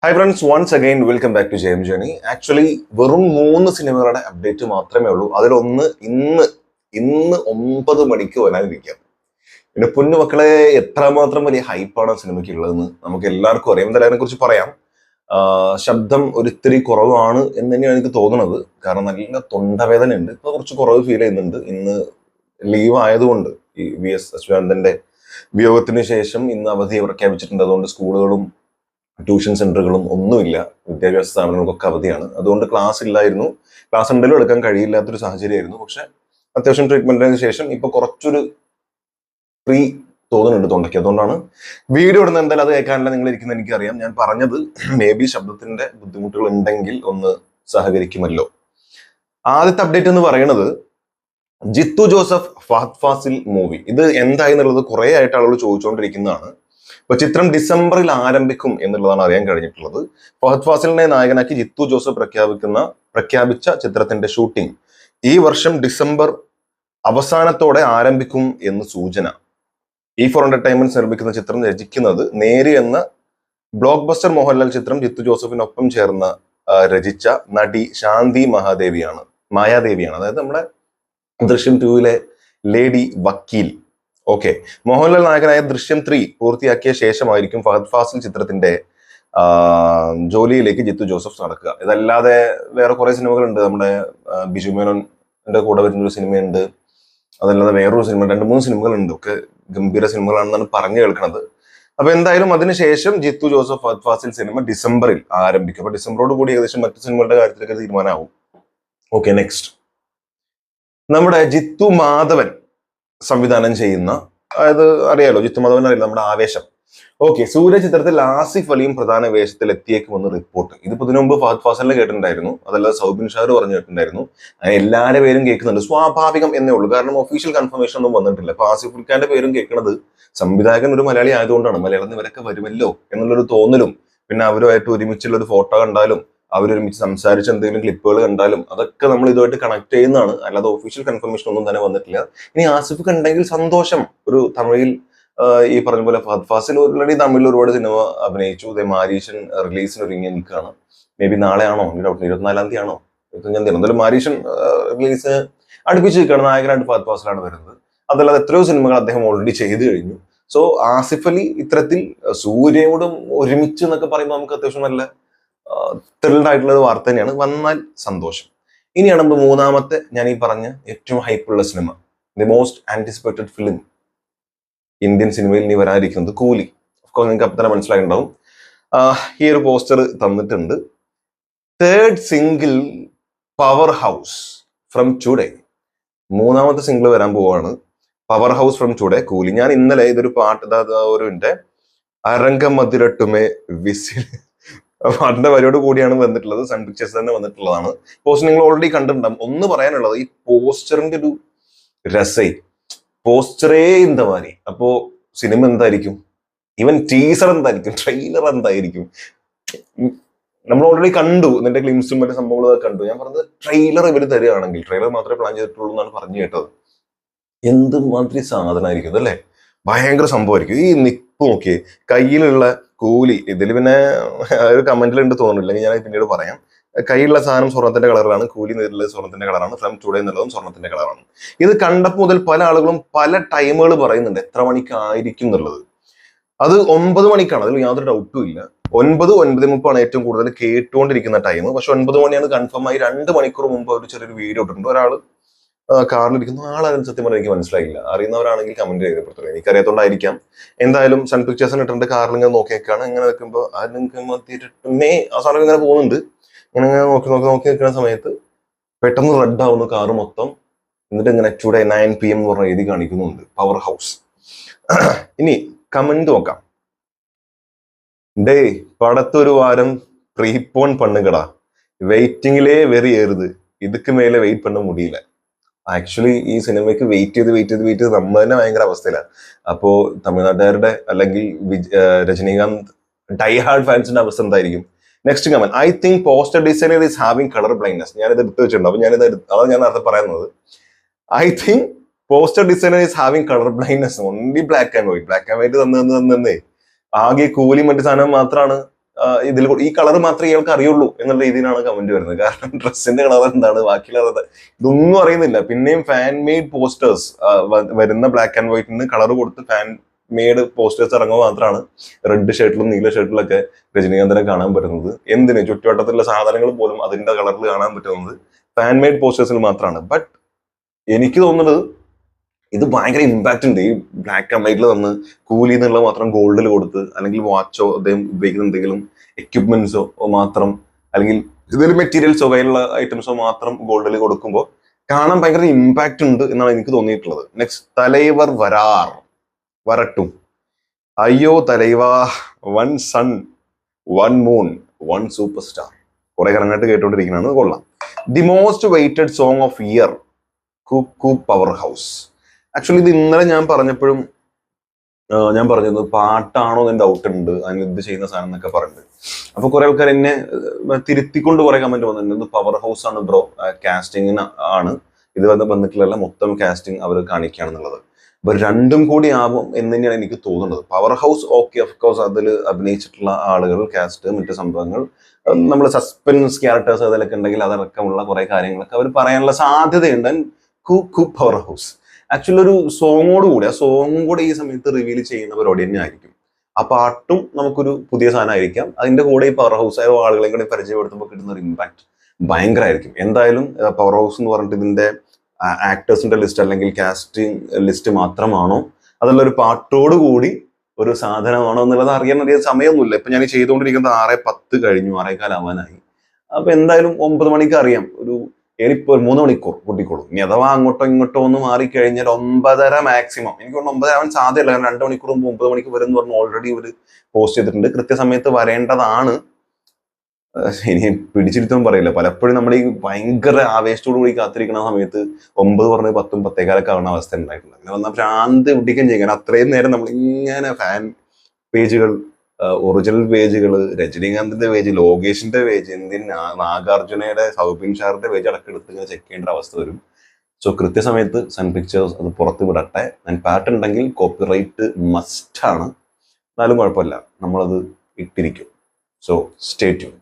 Hi friends, once again welcome back to Jayam journey. Actually വെറും 3 സിനിമകളുടെ update മാത്രമേ ഉള്ളൂ. അതിലൊന്ന് ഇന്ന് ഇന്ന് 9 മണിക്ക് വരാനിരിക്കാം. പിന്നെ പൊന്നു മക്കളെ, എത്രമാത്രം വലിയ ഹൈപ്പാണ് ആ സിനിമയ്ക്ക് ഉള്ളതെന്ന് നമുക്ക് എല്ലാവർക്കും അറിയാം. എന്തായാലും അതിനെ കുറിച്ച് പറയാം. ശബ്ദം ഒരിത്തിരി കുറവാണ് എന്ന് തന്നെയാണ് എനിക്ക് തോന്നുന്നത്. കാരണം നല്ല തൊണ്ടവേദന ഉണ്ട്. ഇപ്പൊ കുറച്ച് കുറവ് ഫീൽ ചെയ്യുന്നുണ്ട്. ഇന്ന് ലീവ് ആയതുകൊണ്ട് ഈ VS അച്യുതാനന്ദന്റെ വിയോഗത്തിന് ശേഷം ഇന്ന് അവധി പ്രഖ്യാപിച്ചിട്ടുണ്ട്. അതുകൊണ്ട് സ്കൂളുകളും ട്യൂഷൻ സെന്ററുകളും ഒന്നുമില്ല. വിദ്യാഭ്യാസ സ്ഥാപനങ്ങൾക്കൊക്കെ അവധിയാണ്. അതുകൊണ്ട് ക്ലാസ് ഇല്ലായിരുന്നു. ക്ലാസ് ഉണ്ടെങ്കിലും എടുക്കാൻ കഴിയില്ലാത്തൊരു സാഹചര്യമായിരുന്നു. പക്ഷെ അത്യാവശ്യം ട്രീറ്റ്മെന്റിന് ശേഷം ഇപ്പൊ കുറച്ചൊരു ഫ്രീ തോന്നുന്നുണ്ട് തൊണ്ടയ്ക്ക്. അതുകൊണ്ടാണ് വീഡിയോ ഇടുന്നത്. എന്തായാലും അത് കേൾക്കാനല്ല നിങ്ങൾ ഇരിക്കുന്നത് എനിക്കറിയാം. ഞാൻ പറഞ്ഞത് മേ ബി ശബ്ദത്തിന്റെ ബുദ്ധിമുട്ടുകൾ ഉണ്ടെങ്കിൽ ഒന്ന് സഹകരിക്കുമല്ലോ. ആദ്യത്തെ അപ്ഡേറ്റ് എന്ന് പറയുന്നത് ജിത്തു ജോസഫ് ഫഹദ് ഫാസിൽ മൂവി. ഇത് എന്തായി എന്നുള്ളത് കുറെ ആയിട്ട് ആളുകൾ ചോദിച്ചുകൊണ്ടിരിക്കുന്നതാണ്. ഇപ്പൊ ചിത്രം ഡിസംബറിൽ ആരംഭിക്കും എന്നുള്ളതാണ് അറിയാൻ കഴിഞ്ഞിട്ടുള്ളത്. ഫഹദ് ഫാസിലിനെ നായകനാക്കി ജിത്തു ജോസഫ് പ്രഖ്യാപിച്ച ചിത്രത്തിന്റെ ഷൂട്ടിംഗ് ഈ വർഷം ഡിസംബർ അവസാനത്തോടെ ആരംഭിക്കും എന്ന് സൂചന. E4 എന്റർടൈൻമെന്റ്സ് നിർമ്മിക്കുന്ന ചിത്രം രചിക്കുന്നത് നേരി എന്ന ബ്ലോക്ക് ബസ്റ്റർ മോഹൻലാൽ ചിത്രം ജിത്തു ജോസഫിനൊപ്പം ചേർന്ന് രചിച്ച നടി ശാന്തി മായാദേവിയാണ്. അതായത് നമ്മുടെ ദൃശ്യം 2 ലേഡി വക്കീൽ. ഓക്കെ, മോഹൻലാൽ നായകനായ ദൃശ്യം 3 പൂർത്തിയാക്കിയ ശേഷമായിരിക്കും ഫഹദ് ഫാസിൽ ചിത്രത്തിന്റെ ജോലിയിലേക്ക് ജിത്തു ജോസഫ് നടക്കുക. ഇതല്ലാതെ വേറെ കുറെ സിനിമകളുണ്ട്. നമ്മുടെ ബിജു മേനോന്റെ കൂടെ വരുന്നൊരു സിനിമയുണ്ട്. അതല്ലാതെ വേറൊരു സിനിമ, 2-3 സിനിമകളുണ്ട്. ഒക്കെ ഗംഭീര സിനിമകളാണെന്നാണ് പറഞ്ഞു കേൾക്കുന്നത്. അപ്പൊ എന്തായാലും അതിനുശേഷം ജിത്തു ജോസഫ് ഫഹദ് ഫാസിൽ സിനിമ ഡിസംബറിൽ ആരംഭിക്കും. അപ്പൊ ഡിസംബറോട് കൂടി ഏകദേശം മറ്റു സിനിമകളുടെ കാര്യത്തിലൊക്കെ തീരുമാനമാവും. ഓക്കെ, നെക്സ്റ്റ് നമ്മുടെ ജിത്തു മാധവൻ സംവിധാനം ചെയ്യുന്ന, അതായത് അറിയാലോ ജിത്തു മാധവൻ അറിയില്ല, നമ്മുടെ ആവേശം. ഓക്കെ, സൂര്യ ചിത്രത്തിൽ ആസിഫ് അലിയും പ്രധാന വേഷത്തിൽ എത്തിയേക്കുമെന്ന് റിപ്പോർട്ട്. ഇതിപ്പോ ഇതിനു മുമ്പ് ഫഹദ് ഫാസിലിനെ കേട്ടിട്ടുണ്ടായിരുന്നു. അതല്ലാതെ സൗബിൻ ഷാർ പറഞ്ഞു കേട്ടിട്ടുണ്ടായിരുന്നു. അങ്ങനെ എല്ലാവരുടെ പേരും കേൾക്കുന്നുണ്ട്. സ്വാഭാവികം എന്നേ ഉള്ളൂ. കാരണം ഒഫീഷ്യൽ കൺഫർമേഷൻ ഒന്നും വന്നിട്ടില്ല. അപ്പൊ ആസിഫ് അലിഖാന്റെ പേരും കേൾക്കുന്നത് സംവിധായകൻ ഒരു മലയാളി ആയതുകൊണ്ടാണ്. മലയാളം ഇവരൊക്കെ വരുമല്ലോ എന്നുള്ളൊരു തോന്നലും, പിന്നെ അവരുമായിട്ട് ഒരുമിച്ചുള്ള ഒരു ഫോട്ടോ കണ്ടാലും അവരൊരുമിച്ച് സംസാരിച്ച എന്തെങ്കിലും ക്ലിപ്പുകൾ കണ്ടാലും അതൊക്കെ നമ്മൾ ഇതുമായിട്ട് കണക്ട് ചെയ്യുന്നതാണ്. അല്ലാതെ ഒഫീഷ്യൽ കൺഫർമേഷൻ ഒന്നും തന്നെ വന്നിട്ടില്ല. ഇനി ആസിഫ് ഉണ്ടെങ്കിൽ സന്തോഷം. ഒരു തമിഴിൽ ഈ പറഞ്ഞ പോലെ ഫഹദ് ഫാസിൽ ഓൾറെഡി തമിഴിൽ ഒരുപാട് സിനിമ അഭിനയിച്ചു. മാരീഷൻ റിലീസിന് ഒരുങ്ങി നിൽക്കുകയാണ്. മേ ബി നാളെയാണോ, 24-ാം തീയതി ആണോ, 25-ാം തീയതി? എന്തായാലും മാരീഷൻ റിലീസ് അടുപ്പിച്ച് നിൽക്കുകയാണ്. നായകനായിട്ട് ഫഹദ് ഫാസിലാണ് വരുന്നത്. അതല്ലാതെ എത്രയോ സിനിമകൾ അദ്ദേഹം ഓൾറെഡി ചെയ്തു കഴിഞ്ഞു. സോ ആസിഫ് അലി ഇത്തരത്തിൽ സൂര്യയോടും ഒരുമിച്ച് എന്നൊക്കെ പറയുമ്പോൾ നമുക്ക് അത്യാവശ്യം നല്ല ത്രില്ഡ് ആയിട്ടുള്ള ഒരു വാർത്ത തന്നെയാണ്. വന്നാൽ സന്തോഷം. ഇനിയാണ് നമ്മൾ മൂന്നാമത്തെ, ഞാൻ ഈ പറഞ്ഞ ഏറ്റവും ഹൈപ്പുള്ള സിനിമ, the most anticipated film Indian സിനിമയിൽ ഇനി വരാനിരിക്കുന്നത് കൂലി. ഓഫ്കോഴ്സ് നിങ്ങൾക്ക് അപ്പം തന്നെ മനസ്സിലായിട്ടുണ്ടാവും. ഈ ഒരു പോസ്റ്റർ തന്നിട്ടുണ്ട്. 3rd single power house from today. 3ാമത്തെ സിംഗിൾ വരാൻ പോവാണ്, പവർ ഹൗസ് ഫ്രം ടുഡേ, കൂലി. ഞാൻ ഇന്നലെ ഇതൊരു പാട്ട് ഒരു അരംഗമതിരട്ടുമേ വിസിൽ പാട്ടിന്റെ വരിയോട് കൂടിയാണ് വന്നിട്ടുള്ളത്. സൺ പിക്ചേഴ്സ് തന്നെ വന്നിട്ടുള്ളതാണ്. പോസ്റ്റർ നിങ്ങൾ ഓൾറെഡി കണ്ടിട്ടുണ്ടാവും. ഒന്ന് പറയാനുള്ളത്, ഈ പോസ്റ്ററിന്റെ ഒരു രസേ, പോസ്റ്ററേ എന്താ മാതിരി. അപ്പോ സിനിമ എന്തായിരിക്കും, ഈവൻ ടീസർ എന്തായിരിക്കും, ട്രെയിലർ എന്തായിരിക്കും, നമ്മൾ ഓൾറെഡി കണ്ടു. ഇതിന്റെ ക്ലിംസും മറ്റു സംഭവങ്ങളൊക്കെ കണ്ടു. ഞാൻ പറഞ്ഞത് ട്രെയിലർ ഇവർ തരികയാണെങ്കിൽ, ട്രെയിലർ മാത്രമേ പ്ലാൻ ചെയ്തിട്ടുള്ളൂ എന്നാണ് പറഞ്ഞു കേട്ടത്. എന്തുമാതിരി സാധനമായിരിക്കും അല്ലേ, ഭയങ്കര സംഭവമായിരിക്കും. ഈ നിപ്പ് നോക്കിയേ, കയ്യിലുള്ള കൂലി. ഇതിൽ പിന്നെ ഒരു കമന്റിലുണ്ട് തോന്നുന്നില്ല, ഞാൻ പിന്നീട് പറയാം. കയ്യിലുള്ള സാധനം സ്വർണത്തിന്റെ കളറാണ്, കൂലി എന്നുള്ളത് സ്വർണത്തിന്റെ കളറാണ്, ഫ്രം ടുഡേ എന്നുള്ളതും സ്വർണത്തിന്റെ കളറാണ്. ഇത് കണ്ടപ്പോൾ മുതൽ പല ആളുകളും പല ടൈമുകൾ പറയുന്നുണ്ട് എത്ര മണിക്കായിരിക്കും എന്നുള്ളത്. അത് 9 മണിക്കാണ്, അതിൽ യാതൊരു ഡൗട്ടും ഇല്ല. 9-9:30 ഏറ്റവും കൂടുതൽ കേട്ടുകൊണ്ടിരിക്കുന്ന ടൈം. പക്ഷെ 9 മണിയാണ് കൺഫേം ആയി. 2 മണിക്കൂർ മുമ്പ് ഒരു ചെറിയൊരു വീഡിയോ ഇട്ടിട്ടുണ്ട്. ഒരാൾ കാറിലിരിക്കുന്ന ആളാരും സത്യം പറഞ്ഞാൽ എനിക്ക് മനസ്സിലായില്ല. അറിയുന്നവരാണെങ്കിൽ കമന്റ് ചെയ്തപ്പെടുത്തുള്ളൂ, എനിക്കറിയാത്തോണ്ടായിരിക്കാം. എന്തായാലും സൺ പിക്ചേഴ്സിന് ഇട്ടുണ്ട്. കാറിൽ ഇങ്ങനെ നോക്കിയേക്കാണ്. ഇങ്ങനെ നിൽക്കുമ്പോൾ ആ സാധനം ഇങ്ങനെ പോകുന്നുണ്ട്. ഇങ്ങനെ നോക്കി നിൽക്കുന്ന സമയത്ത് പെട്ടെന്ന് റെഡ് ആവുന്നു കാറ് മൊത്തം. എന്നിട്ട് ഇങ്ങനെ ടുഡേ 9 PM എന്ന് പറഞ്ഞ എഴുതി കാണിക്കുന്നുണ്ട്, പവർ ഹൗസ്. ഇനി കമന്റ് നോക്കാം. ഡേ പടത്തൊരു വാരം പ്രീപോൺ പണ്ണുകടാ, വെയിറ്റിംഗിലേ വെറി ഏറുത്, ഇതുക്ക് മേലെ വെയിറ്റ് പണ്ണ മുടിയില്ല. ആക്ച്വലി ഈ സിനിമയ്ക്ക് വെയിറ്റ് ചെയ്ത് നമ്മൾ തന്നെ ഭയങ്കര അവസ്ഥയിലാണ്. അപ്പോ തമിഴ്നാട്ടുകാരുടെ അല്ലെങ്കിൽ രജനീകാന്ത് ഡൈഹാർഡ് ഫാൻസിന്റെ അവസ്ഥ എന്തായിരിക്കും? Next comment, I think poster designer is having colour blindness. ഞാനിത് എടുത്ത് വെച്ചിട്ടുണ്ട്. അപ്പൊ അതാണ് ഞാൻ നേരത്തെ പറയുന്നത്. I think poster designer is having colour blindness. Only black and white തന്നേ. ആകെ കൂലി മറ്റു സാധനം മാത്രമാണ് ഇതിൽ ഈ കളർ മാത്രമേ ഇയാൾക്ക് അറിയുള്ളൂ എന്നുള്ള രീതിയിലാണ് കമന്റ് വരുന്നത്. കാരണം ഡ്രസ്സിന്റെ കളർ എന്താണ്, ബാക്കിയുള്ള കളർ ഇതൊന്നും അറിയുന്നില്ല. പിന്നെയും ഫാൻ മെയ്ഡ് പോസ്റ്റേഴ്സ് വരുന്ന ബ്ലാക്ക് ആൻഡ് വൈറ്റിന് കളർ കൊടുത്ത് ഫാൻ മെയ്ഡ് പോസ്റ്റേഴ്സ് ഇറങ്ങുമ്പോൾ മാത്രമാണ് റെഡ് ഷർട്ടിലും നീല ഷർട്ടിലൊക്കെ രജനീകാന്തിനെ കാണാൻ പറ്റുന്നത്. എന്തിന് ചുറ്റുവട്ടത്തിലുള്ള സാധനങ്ങൾ പോലും അതിന്റെ കളറിൽ കാണാൻ പറ്റുന്നത് ഫാൻ മെയ്ഡ് പോസ്റ്റേഴ്സിൽ മാത്രമാണ്. ബട്ട് എനിക്ക് തോന്നുന്നത് ഇത് ഭയങ്കര ഇമ്പാക്റ്റ് ഉണ്ട്. ഈ ബ്ലാക്ക് ആൻഡ് വൈറ്റിൽ വന്ന് കൂലി എന്നുള്ളത് മാത്രം ഗോൾഡിൽ കൊടുത്ത്, അല്ലെങ്കിൽ വാച്ചോ അദ്ദേഹം ഉപയോഗിക്കുന്ന എന്തെങ്കിലും എക്യുപ്മെന്റ്സോ മാത്രം, അല്ലെങ്കിൽ ഇതൊരു മെറ്റീരിയൽസോ കയ്യിലുള്ള ഐറ്റംസോ മാത്രം ഗോൾഡിൽ കൊടുക്കുമ്പോൾ കാണാൻ ഭയങ്കര ഇമ്പാക്റ്റ് ഉണ്ട് എന്നാണ് എനിക്ക് തോന്നിയിട്ടുള്ളത്. നെക്സ്റ്റ്, തലൈവർ വരട്ടും. അയ്യോ Thalaiva, one sun, one moon, one super star. കുറെ കറങ്ങായിട്ട് കേട്ടോണ്ടിരിക്കുന്നതാണ്, കൊള്ളാം. The most waited song of year, കുക്കു പവർ ഹൗസ്. ആക്ച്വലി ഇത് ഇന്നലെ ഞാൻ പറഞ്ഞപ്പോഴും ഞാൻ പറഞ്ഞത് പാട്ടാണോ എന്ന് ഡൗട്ട് ഉണ്ട്, അതിന് ഇത് ചെയ്യുന്ന സാധനം എന്നൊക്കെ പറഞ്ഞിട്ട്. അപ്പൊ കുറെ ആൾക്കാർ എന്നെ തിരുത്തിക്കൊണ്ട് കുറെ കമന്റ് വന്നിട്ടുണ്ട്. ഇത് പവർ ഹൗസ് ആണ് ബ്രോ, കാസ്റ്റിംഗിന് ആണ് ഇത് വന്നിട്ടുള്ള മൊത്തം കാസ്റ്റിംഗ് അവർ കാണിക്കുകയാണെന്നുള്ളത്. അപ്പൊ രണ്ടും കൂടി ആവും എന്ന് തന്നെയാണ് എനിക്ക് തോന്നുന്നത്. Power house okay, of course അതിൽ അഭിനയിച്ചിട്ടുള്ള ആളുകൾ, കാസ്റ്റ്, മറ്റു സംഭവങ്ങൾ, നമ്മൾ സസ്പെൻസ് ക്യാരക്ടേഴ്സ് അതിലൊക്കെ ഉണ്ടെങ്കിൽ അതടക്കമുള്ള കുറെ കാര്യങ്ങളൊക്കെ അവർ പറയാനുള്ള സാധ്യതയുണ്ട്. കുക്കു പവർ ഹൗസ് ആക്ച്വലി ഒരു സോങ്ങോട് കൂടി, ആ സോങ്ങും കൂടെ ഈ സമയത്ത് റിവീൽ ചെയ്യുന്ന പരിപാടി തന്നെ ആയിരിക്കും. ആ പാട്ടും നമുക്കൊരു പുതിയ സാധനമായിരിക്കാം. അതിന്റെ കൂടെ ഈ പവർ ഹൗസ് ആയ ആളുകളെയും കൂടെ പരിചയപ്പെടുത്തുമ്പോൾ കിട്ടുന്ന ഒരു ഇമ്പാക്ട് ഭയങ്കരമായിരിക്കും. എന്തായാലും പവർ ഹൗസ് എന്ന് പറഞ്ഞിട്ട് ഇതിന്റെ ആക്ടേഴ്സിന്റെ ലിസ്റ്റ് അല്ലെങ്കിൽ കാസ്റ്റിംഗ് ലിസ്റ്റ് മാത്രമാണോ, അതല്ല ഒരു പാട്ടോട് കൂടി ഒരു സാധനമാണോ എന്നുള്ളത് അറിയാൻ അധികം സമയമൊന്നുമില്ല. ഇപ്പൊ ഞാൻ ചെയ്തുകൊണ്ടിരിക്കുന്നത് 6:10 കഴിഞ്ഞു, 6:15 ആവാനായി. അപ്പൊ എന്തായാലും 9 മണിക്ക് അറിയാം. ഒരു ഏറിപ്പോ 3 മണിക്കൂർ കൂട്ടിക്കോളും. ഇനി അഥവാ അങ്ങോട്ടോ ഇങ്ങോട്ടോ ഒന്ന് മാറിക്കഴിഞ്ഞാൽ 9:30 മാക്സിമം. എനിക്ക് 9 ആവാൻ സാധ്യതയില്ല, കാരണം 2 മണിക്കൂർ മുമ്പ് 9 മണിക്ക് വരും എന്ന് പറഞ്ഞ് ഓൾറെഡി ഇവർ പോസ്റ്റ് ചെയ്തിട്ടുണ്ട്. കൃത്യസമയത്ത് വരേണ്ടതാണ്. ഇനി പിടിച്ചിരുത്തും പറയില്ല. പലപ്പോഴും നമ്മൾ ഈ ഭയങ്കര ആവേശത്തോടു കൂടി കാത്തിരിക്കുന്ന സമയത്ത് 9 പറഞ്ഞ് 10, 10:15 ആവുന്ന അവസ്ഥ ഉണ്ടായിട്ടുണ്ട്. അങ്ങനെ വന്നാൽ ഭ്രാന്ത് പിടിക്കുകയും ചെയ്യും. കാരണം അത്രയും നേരം നമ്മൾ ഇങ്ങനെ ഫാൻ പേജുകൾ, ഒറിജിനൽ പേജുകൾ, രജനീകാന്തിന്റെ പേജ്, ലോകേഷിന്റെ പേജ്, നാഗാർജുനയുടെ, സൗബിൻ ഷാറിന്റെ പേജ് അടക്കം എടുത്ത് ഇങ്ങനെ ചെക്ക് ചെയ്യേണ്ട അവസ്ഥ വരും. സോ കൃത്യസമയത്ത് സൺ പിക്ചേഴ്സ് അത് പുറത്ത് വിടട്ടെ. ഞാൻ പാട്ടുണ്ടെങ്കിൽ കോപ്പിറൈറ്റ് മസ്റ്റ് ആണ്, എന്നാലും കുഴപ്പമില്ല, നമ്മളത് ഇട്ടിരിക്കും. So stay tune.